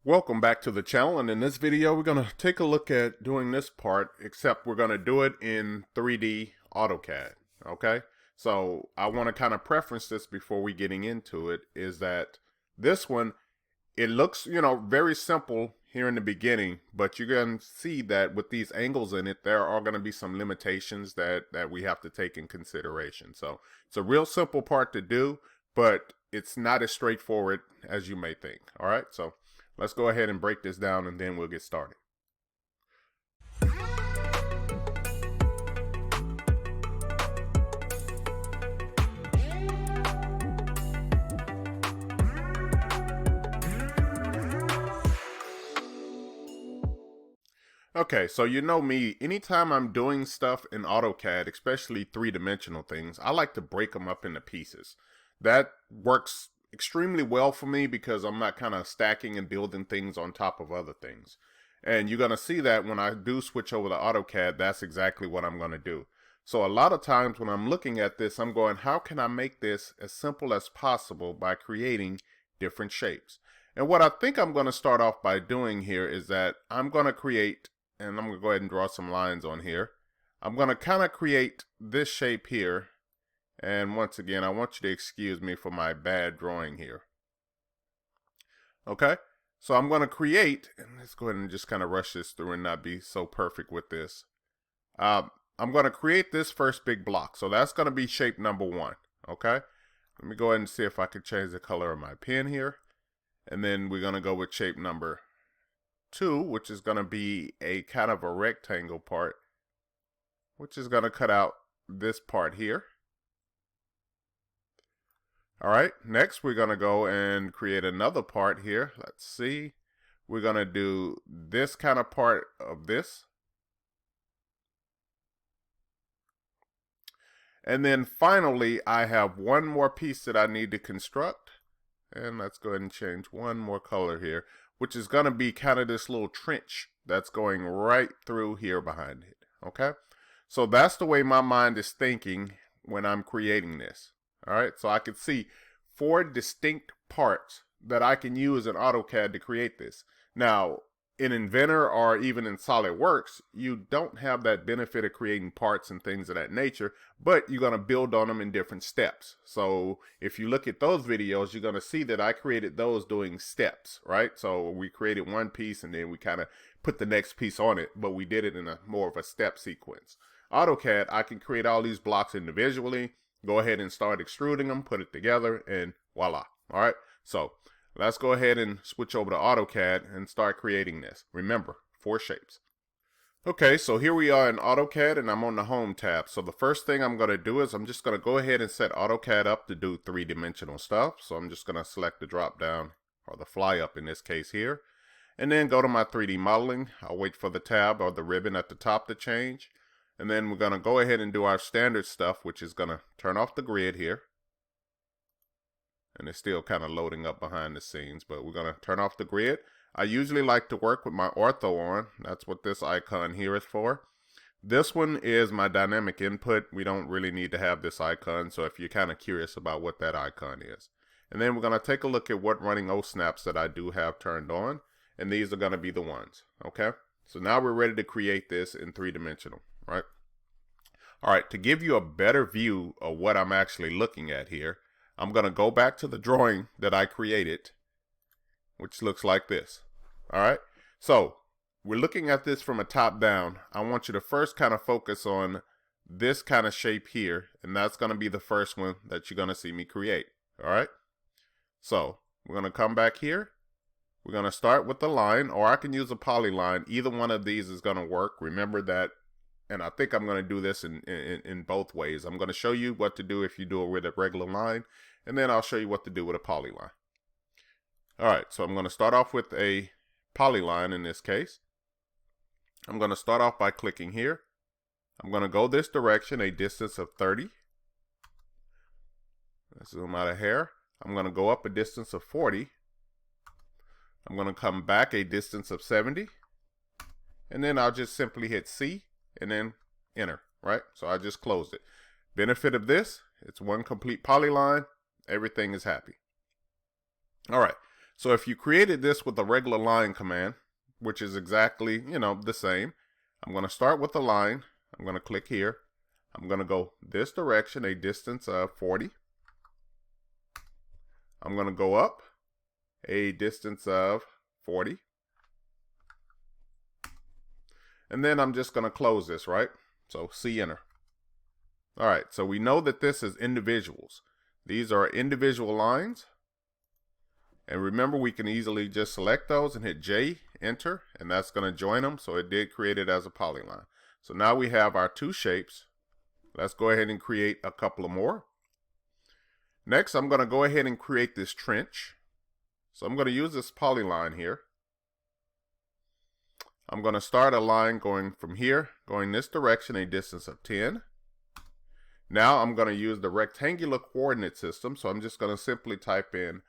Welcome back to the channel, and in this video we're going to take a look at doing this part, except we're going to do it in 3D AutoCAD. Okay, so I want to kind of preference this before we getting into it, is that this one, it looks, very simple here in the beginning, but you're going to see that with these angles in it, there are going to be some limitations that we have to take in consideration. So it's a real simple part to do, but it's not as straightforward as you may think. All right, so let's go ahead and break this down and then we'll get started. Okay, so you know me, anytime I'm doing stuff in AutoCAD, especially three-dimensional things, I like to break them up into pieces. That works extremely well for me because I'm not kind of stacking and building things on top of other things. And you're going to see that when I do switch over to AutoCAD, that's exactly what I'm going to do. So a lot of times when I'm looking at this, I'm going, how can I make this as simple as possible by creating different shapes? And what I think I'm going to start off by doing here is that I'm going to create, and I'm going to go ahead and draw some lines on here. I'm going to kind of create this shape here. And once again, I want you to excuse me for my bad drawing here. Okay, so I'm going to create, and let's go ahead and just kind of rush this through and not be so perfect with this. I'm going to create this first big block. So that's going to be shape number 1. Okay, let me go ahead and see if I can change the color of my pen here. And then we're going to go with shape number 2, which is going to be a kind of a rectangle part, which is going to cut out this part here. All right, next we're going to go and create another part here. Let's see. We're going to do this kind of part of this. And then finally, I have one more piece that I need to construct. And let's go ahead and change one more color here, which is going to be kind of this little trench that's going right through here behind it. Okay, so that's the way my mind is thinking when I'm creating this. All right, so I can see 4 distinct parts that I can use in AutoCAD to create this. Now, in Inventor or even in SolidWorks, you don't have that benefit of creating parts and things of that nature, but you're going to build on them in different steps. So if you look at those videos, you're going to see that I created those doing steps, right? So we created one piece and then we kind of put the next piece on it, but we did it in a more of a step sequence. AutoCAD, I can create all these blocks individually, go ahead and start extruding them, put it together, and voila. All right, so let's go ahead and switch over to AutoCAD and start creating this. Remember, 4 shapes. Okay, so here we are in AutoCAD and I'm on the Home tab. So the first thing I'm going to do is I'm just going to go ahead and set AutoCAD up to do 3-dimensional stuff. So I'm just going to select the drop down, or the fly up in this case here, and then go to my 3D modeling. I'll wait for the tab or the ribbon at the top to change. And then we're going to go ahead and do our standard stuff, which is going to turn off the grid here. And it's still kind of loading up behind the scenes, but we're going to turn off the grid. I usually like to work with my ortho on. That's what this icon here is for. This one is my dynamic input. We don't really need to have this icon, so if you're kind of curious about what that icon is. And then we're going to take a look at what running O-snaps that I do have turned on. And these are going to be the ones. Okay, so now we're ready to create this in 3-dimensional. Right. All right, to give you a better view of what I'm actually looking at here, I'm going to go back to the drawing that I created, which looks like this. All right, so we're looking at this from a top down. I want you to first kind of focus on this kind of shape here, and that's going to be the first one that you're going to see me create. All right, so we're going to come back here. We're going to start with the line, or I can use a polyline. Either one of these is going to work. Remember that. And I think I'm going to do this in both ways. I'm going to show you what to do if you do it with a regular line, and then I'll show you what to do with a polyline. All right, so I'm going to start off with a polyline in this case. I'm going to start off by clicking here. I'm going to go this direction, a distance of 30. Let's zoom out a hair. I'm going to go up a distance of 40. I'm going to come back a distance of 70. And then I'll just simply hit C and then enter, right? So I just closed it. Benefit of this, it's one complete polyline. Everything is happy. All right, So if you created this with a regular line command, which is exactly, the same, I'm going to start with the line. I'm going to click here. I'm going to go this direction, a distance of 40. I'm going to go up a distance of 40. And then I'm just going to close this, right? So C enter. All right, so we know that this is individuals. These are individual lines. And remember, we can easily just select those and hit J, enter, and that's going to join them. So it did create it as a polyline. So now we have our two shapes. Let's go ahead and create a couple of more. Next, I'm going to go ahead and create this trench. So I'm going to use this polyline here. I'm going to start a line going from here, going this direction, a distance of 10. Now I'm going to use the rectangular coordinate system. So I'm just going to simply type in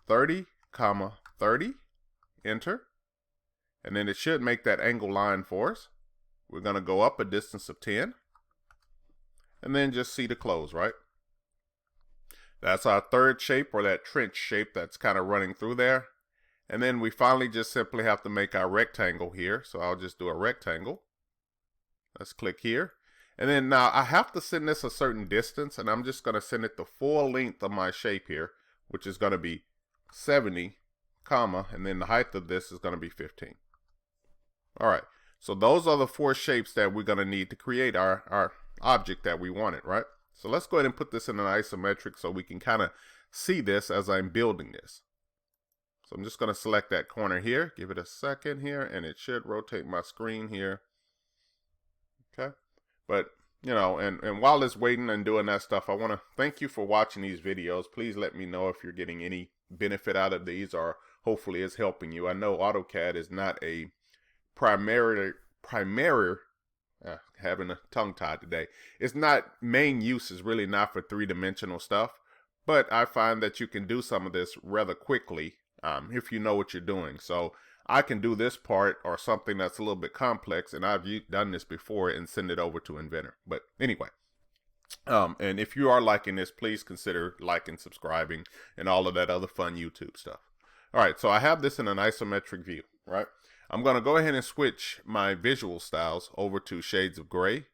30, 30, enter. And then it should make that angle line for us. We're going to go up a distance of 10. And then just see the close, right? That's our third shape, or that trench shape that's kind of running through there. And then we finally just simply have to make our rectangle here. So I'll just do a rectangle. Let's click here. And then now I have to send this a certain distance, and I'm just going to send it the full length of my shape here, which is going to be 70, comma, and then the height of this is going to be 15. All right, so those are the four shapes that we're going to need to create our object that we wanted, right? So let's go ahead and put this in an isometric so we can kind of see this as I'm building this. So I'm just going to select that corner here, give it a second here, and it should rotate my screen here. Okay, but and while it's waiting and doing that stuff, I want to thank you for watching these videos. Please let me know if you're getting any benefit out of these, or hopefully it's helping you. I know AutoCAD is not a primary having a tongue tied today. It's not, main use is really not for three-dimensional stuff, but I find that you can do some of this rather quickly if you know what you're doing. So I can do this part or something that's a little bit complex, and I've done this before, and send it over to Inventor. But anyway, and if you are liking this, please consider liking, subscribing, and all of that other fun YouTube stuff. All right, so I have this in an isometric view, right? I'm going to go ahead and switch my visual styles over to shades of gray,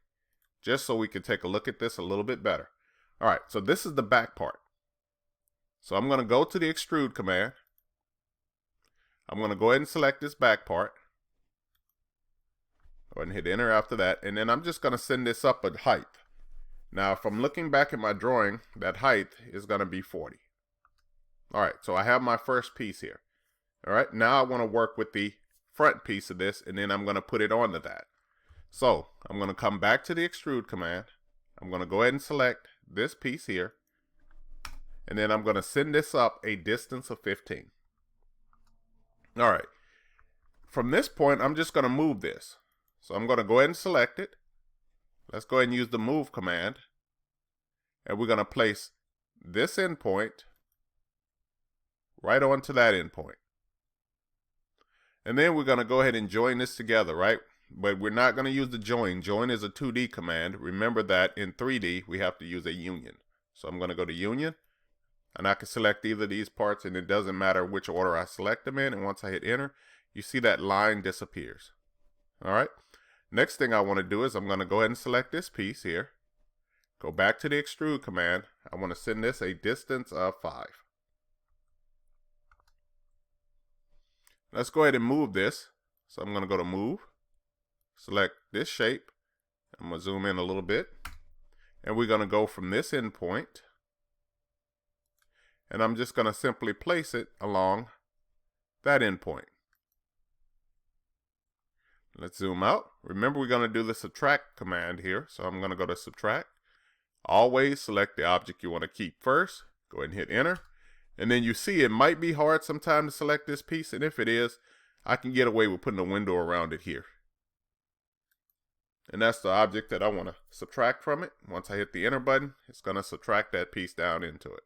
just so we can take a look at this a little bit better. All right, so this is the back part. So I'm going to go to the extrude command. I'm going to go ahead and select this back part. Go ahead and hit enter after that. And then I'm just going to send this up a height. Now, if I'm looking back at my drawing, that height is going to be 40. All right, so I have my first piece here. All right, now I want to work with the front piece of this, and then I'm going to put it onto that. So I'm going to come back to the extrude command. I'm going to go ahead and select this piece here. And then I'm going to send this up a distance of 15. All right, from this point, I'm just going to move this. So I'm going to go ahead and select it. Let's go ahead and use the move command. And we're going to place this endpoint right onto that endpoint. And then we're going to go ahead and join this together, right? But we're not going to use the join. Join is a 2D command. Remember that in 3D, we have to use a union. So I'm going to go to union. And I can select either of these parts, and it doesn't matter which order I select them in. And once I hit enter, you see that line disappears. All right. Next thing I want to do is I'm going to go ahead and select this piece here. Go back to the extrude command. I want to send this a distance of 5. Let's go ahead and move this. So I'm going to go to move. Select this shape. I'm going to zoom in a little bit. And we're going to go from this endpoint. And I'm just going to simply place it along that endpoint. Let's zoom out. Remember, we're going to do the subtract command here. So I'm going to go to subtract. Always select the object you want to keep first. Go ahead and hit enter. And then you see it might be hard sometimes to select this piece. And if it is, I can get away with putting a window around it here. And that's the object that I want to subtract from it. Once I hit the enter button, it's going to subtract that piece down into it.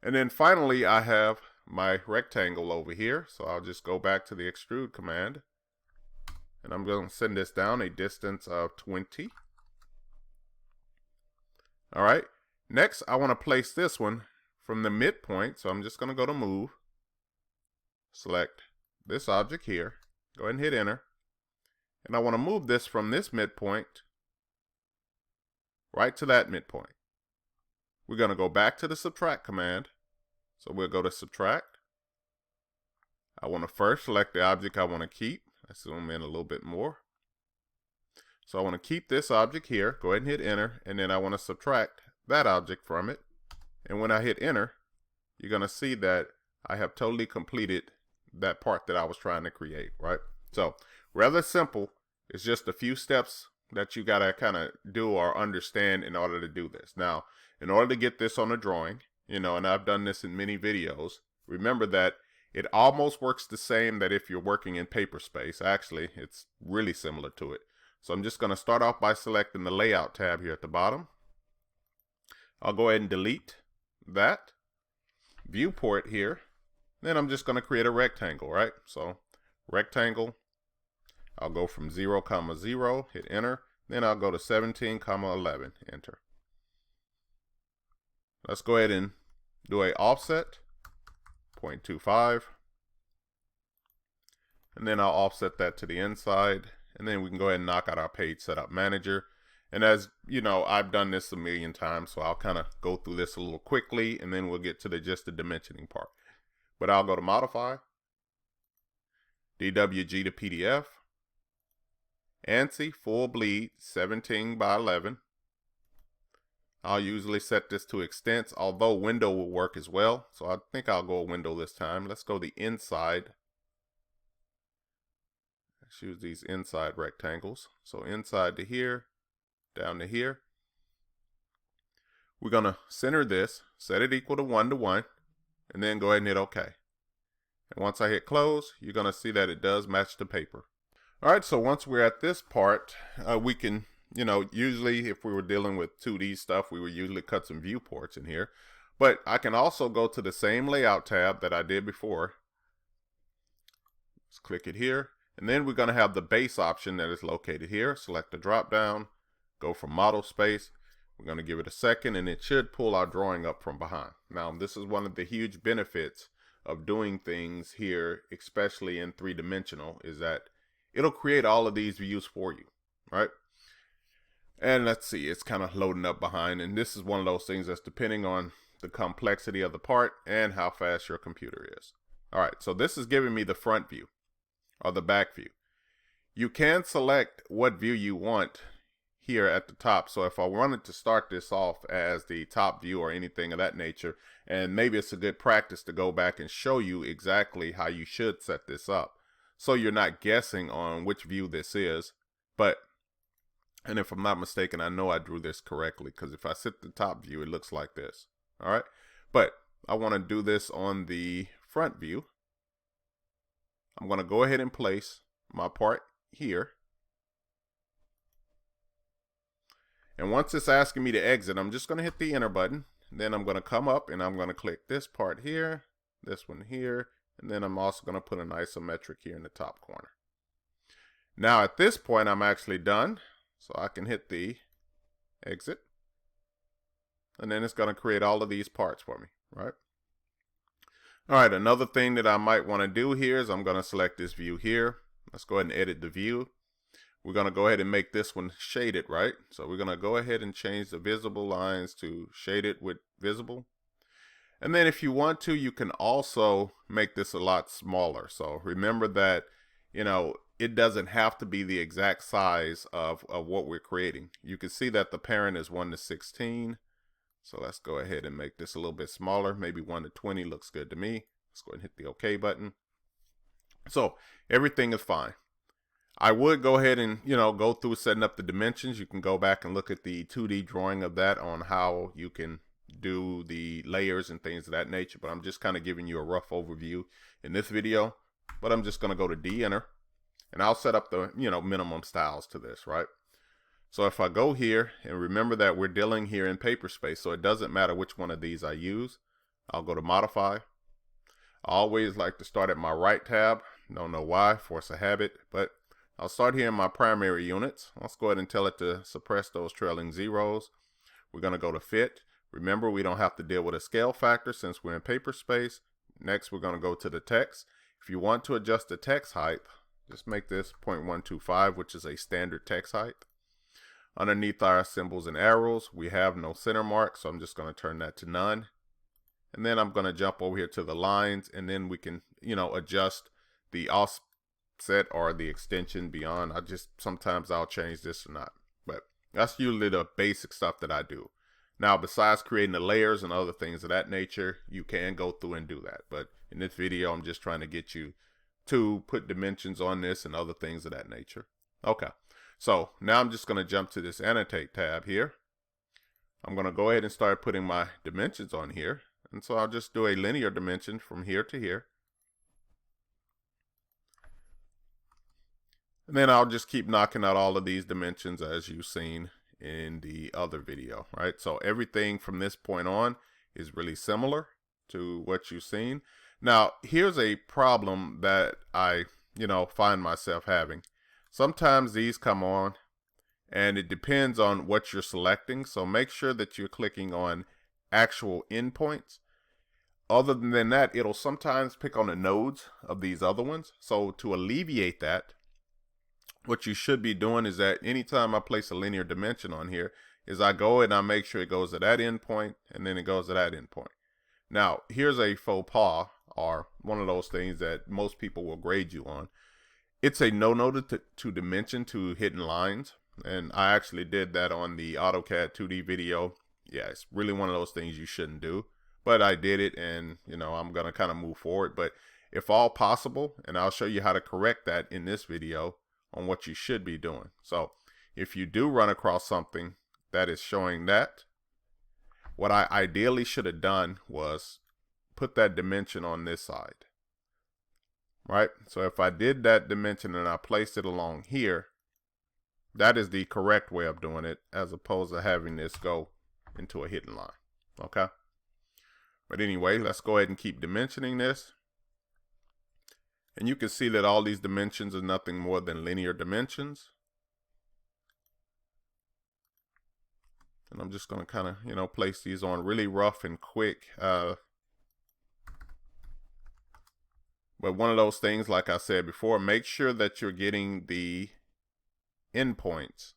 And then finally, I have my rectangle over here. So I'll just go back to the extrude command. And I'm going to send this down a distance of 20. All right. Next, I want to place this one from the midpoint. So I'm just going to go to move. select this object here, go ahead and hit enter, and I want to move this from this midpoint right to that midpoint. We're going to go back to the subtract command, so we'll go to subtract. I want to first select the object I want to keep. Let's zoom in a little bit more. So I want to keep this object here, go ahead and hit enter, and then I want to subtract that object from it. And when I hit enter, you're going to see that I have totally completed that part that I was trying to create, right? So rather simple. It's just a few steps that you got to kind of do or understand in order to do this. Now, in order to get this on a drawing, and I've done this in many videos, remember that it almost works the same that if you're working in paper space. Actually, it's really similar to it. So I'm just going to start off by selecting the layout tab here at the bottom. I'll go ahead and delete that viewport here. Then I'm just going to create a rectangle, right? So rectangle, I'll go from 0, 0, hit enter. Then I'll go to 17, 11, enter. Let's go ahead and do a offset, 0.25. And then I'll offset that to the inside. And then we can go ahead and knock out our page setup manager. And as you know, I've done this a million times, so I'll kind of go through this a little quickly, and then we'll get to just the dimensioning part. But I'll go to modify, DWG to PDF, ANSI full bleed 17 by 11. I'll usually set this to extents, although window will work as well. So I think I'll go window this time. Let's go the inside. Let's use these inside rectangles. So inside to here, down to here. We're going to center this, set it equal to 1 to 1, and then go ahead and hit OK. And once I hit close, you're going to see that it does match the paper. All right, so once we're at this part, we can, usually if we were dealing with 2D stuff, we would usually cut some viewports in here. But I can also go to the same layout tab that I did before. Let's click it here. And then we're going to have the base option that is located here. Select the drop down, go from model space. We're going to give it a second, and it should pull our drawing up from behind. Now, this is one of the huge benefits of doing things here, especially in 3-dimensional, is that it'll create all of these views for you, right? And let's see, it's kind of loading up behind, and this is one of those things that's depending on the complexity of the part and how fast your computer is. All right, so this is giving me the front view or the back view. You can select what view you want here at the top. So if I wanted to start this off as the top view or anything of that nature, and maybe it's a good practice to go back and show you exactly how you should set this up, so you're not guessing on which view this is. And if I'm not mistaken, I know I drew this correctly, because if I set the top view, it looks like this. All right, but I want to do this on the front view. I'm going to go ahead and place my part here. And once it's asking me to exit, I'm just going to hit the enter button. Then I'm going to come up and I'm going to click this part here, this one here, and then I'm also going to put an isometric here in the top corner. Now at this point, I'm actually done. So I can hit the exit. And then it's going to create all of these parts for me, right? All right, another thing that I might want to do here is I'm going to select this view here. Let's go ahead and edit the view. We're going to go ahead and make this one shaded, right? So we're going to go ahead and change the visible lines to shaded with visible. And then if you want to, you can also make this a lot smaller. So remember that, it doesn't have to be the exact size of what we're creating. You can see that the parent is 1 to 16. So let's go ahead and make this a little bit smaller. Maybe 1 to 20 looks good to me. Let's go ahead and hit the OK button. So everything is fine. I would go ahead and, go through setting up the dimensions. You can go back and look at the 2D drawing of that on how you can do the layers and things of that nature. But I'm just kind of giving you a rough overview in this video. But I'm just going to go to D-Enter. And I'll set up the, minimum styles to this, right? So if I go here, and remember that we're dealing here in paper space, so it doesn't matter which one of these I use. I'll go to Modify. I always like to start at my right tab. Don't know why, force a habit, but I'll start here in my primary units. Let's go ahead and tell it to suppress those trailing zeros. We're going to go to Fit. Remember, we don't have to deal with a scale factor since we're in paper space. Next, we're going to go to the text. If you want to adjust the text height, just make this 0.125, which is a standard text height. Underneath our symbols and arrows, we have no center mark, so I'm just going to turn that to none. And then I'm going to jump over here to the lines, and then we can, adjust the offset or the extension beyond. Sometimes I'll change this or not, but that's usually the basic stuff that I do. Now, besides creating the layers and other things of that nature, you can go through and do that. But in this video, I'm just trying to get you to put dimensions on this and other things of that nature. Okay, so now I'm just going to jump to this annotate tab here. I'm going to go ahead and start putting my dimensions on here. And so I'll just do a linear dimension from here to here. And then I'll just keep knocking out all of these dimensions as you've seen in the other video, right? So everything from this point on is really similar to what you've seen. Now, here's a problem that I, find myself having. Sometimes these come on and it depends on what you're selecting. So make sure that you're clicking on actual endpoints. Other than that, it'll sometimes pick on the nodes of these other ones. So to alleviate that, what you should be doing is that anytime I place a linear dimension on here, is I go and I make sure it goes to that endpoint and then it goes to that endpoint. Now, here's a faux pas, or one of those things that most people will grade you on. It's a no-no to dimension to hidden lines. And I actually did that on the AutoCAD 2D video. Yeah, it's really one of those things you shouldn't do. But I did it, and I'm going to kind of move forward. But if all possible, and I'll show you how to correct that in this video on what you should be doing. So if you do run across something that is showing that, what I ideally should have done was put that dimension on this side, right? So if I did that dimension and I placed it along here, that is the correct way of doing it, as opposed to having this go into a hidden line, okay? But anyway, let's go ahead and keep dimensioning this. And you can see that all these dimensions are nothing more than linear dimensions. And I'm just going to kind of, place these on really rough and quick. But one of those things, like I said before, make sure that you're getting the endpoints.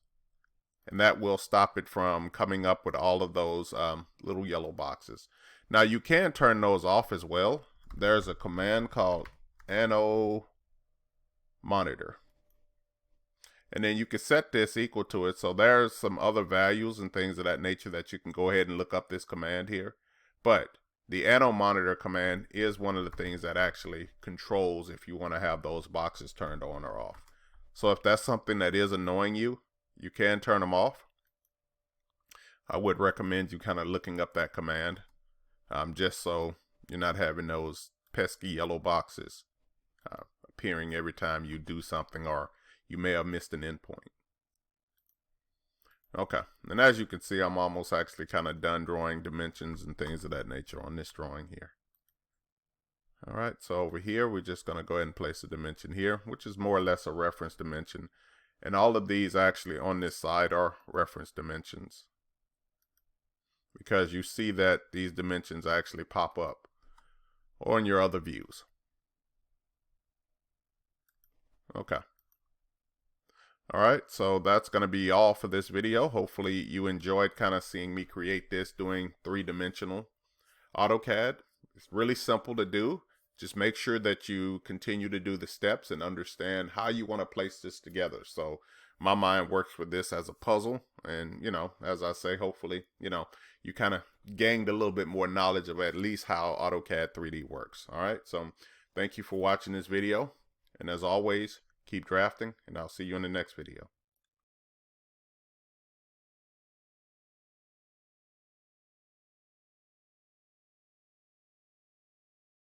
And that will stop it from coming up with all of those little yellow boxes. Now, you can turn those off as well. There's a command called Ano Monitor. And then you can set this equal to it. So there's some other values and things of that nature that you can go ahead and look up this command here. But the Ano Monitor command is one of the things that actually controls if you want to have those boxes turned on or off. So if that's something that is annoying you, you can turn them off. I would recommend you kind of looking up that command, just so you're not having those pesky yellow boxes appearing every time you do something, or you may have missed an endpoint. Okay, and as you can see, I'm almost actually kind of done drawing dimensions and things of that nature on this drawing here. All right, so over here, we're just going to go ahead and place a dimension here, which is more or less a reference dimension. And all of these actually on this side are reference dimensions, because you see that these dimensions actually pop up on your other views. Okay. All right, so that's going to be all for this video. Hopefully you enjoyed kind of seeing me create this doing three-dimensional AutoCAD. It's really simple to do. Just make sure that you continue to do the steps and understand how you want to place this together. So my mind works with this as a puzzle. And, as I say, hopefully, you kind of gained a little bit more knowledge of at least how AutoCAD 3D works. All right, so thank you for watching this video. And as always, keep drafting, and I'll see you in the next video.